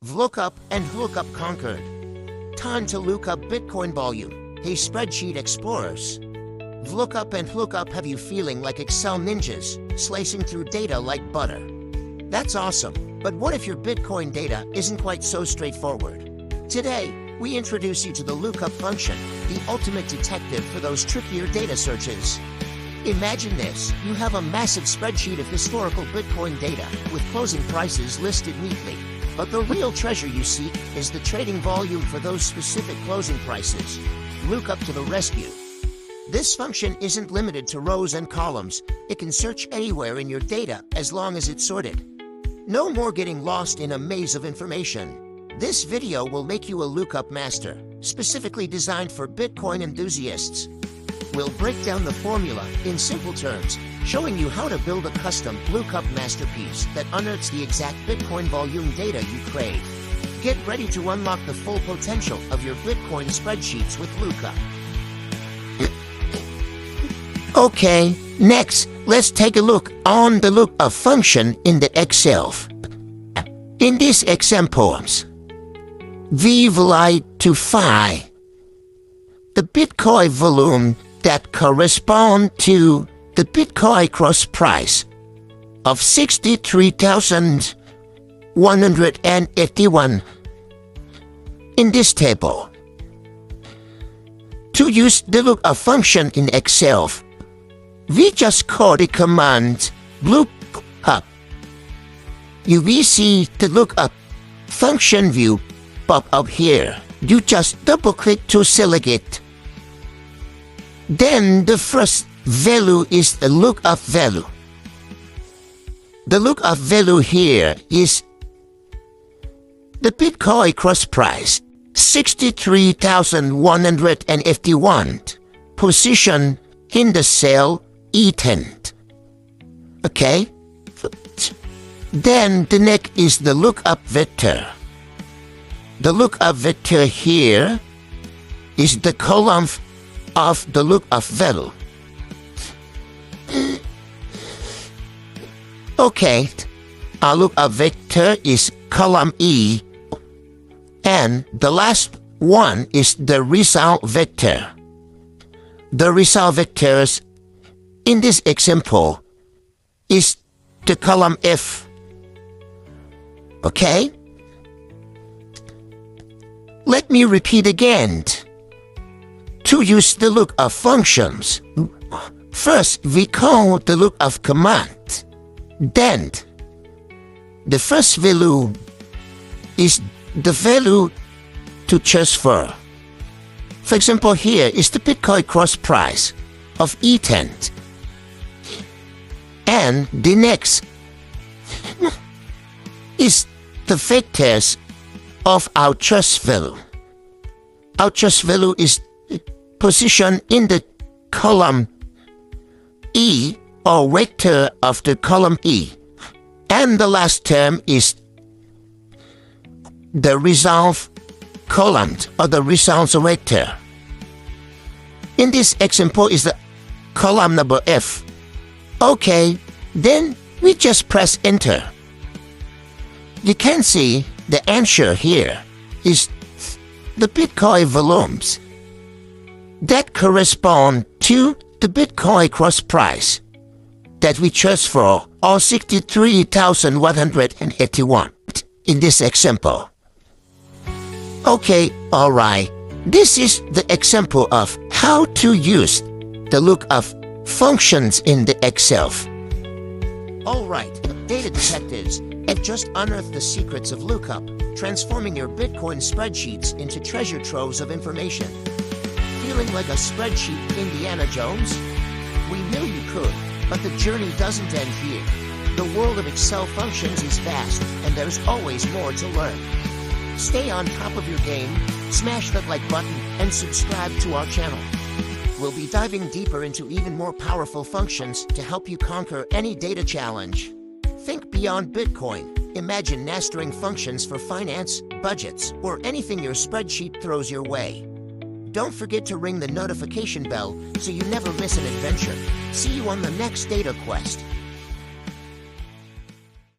VLOOKUP and HLOOKUP conquered. Time to look up Bitcoin volume. Hey spreadsheet explorers. VLOOKUP and HLOOKUP have you feeling like Excel ninjas, slicing through data like butter. That's awesome, but what if your Bitcoin data isn't quite so straightforward? Today, we introduce you to the lookup function, the ultimate detective for those trickier data searches. Imagine this, you have a massive spreadsheet of historical Bitcoin data with closing prices listed neatly. But the real treasure you seek is the trading volume for those specific closing prices. Lookup to the rescue. This function isn't limited to rows and columns. It can search anywhere in your data as long as it's sorted. No more getting lost in a maze of information. This video will make you a lookup master, specifically designed for Bitcoin enthusiasts. We'll break down the formula in simple terms, showing you how to build a custom lookup masterpiece that unearths the exact Bitcoin volume data you crave. Get ready to unlock the full potential of your Bitcoin spreadsheets with Lookup. Okay, next, let's take a look on the lookup function in the Excel. In this example, we would like to find the Bitcoin volume that correspond to the Bitcoin cross price of 63,181 in this table. To use the lookup function in Excel, we just call the command lookup. You will see the lookup function view pop up here. You just double click to select it. Then the first value is the lookup value. The lookup value here is the Bitcoin cross price, 63,181, position in the cell E10. Okay? Then the next is the lookup vector. The lookup vector here is the column of the lookup value. Okay, our lookup vector is column E, and the last one is the result vector. The result vectors in this example is the column F. Okay? Let me repeat again. To use the lookup functions, first we call the lookup command. Then, the first value is the value to transfer. For example, here is the Bitcoin cross price of E10. And the next is the vectors of our trust value. Our trust value is position in the column E or vector of the column E. And the last term is the result column or the results vector. In this example is the column number F. Okay, then we just press enter. You can see the answer here is the Bitcoin volumes that correspond to the Bitcoin cross price that we transfer, or 63,181 in this example. Okay, alright. This is the example of how to use the lookup functions in the Excel. Alright, data detectives have just unearthed the secrets of lookup, transforming your Bitcoin spreadsheets into treasure troves of information. Feeling like a spreadsheet Indiana Jones? We knew you could, but the journey doesn't end here. The world of Excel functions is vast, and there's always more to learn. Stay on top of your game, smash that like button, and subscribe to our channel. We'll be diving deeper into even more powerful functions to help you conquer any data challenge. Think beyond Bitcoin. Imagine mastering functions for finance, budgets, or anything your spreadsheet throws your way. Don't forget to ring the notification bell so you never miss an adventure. See you on the next data quest.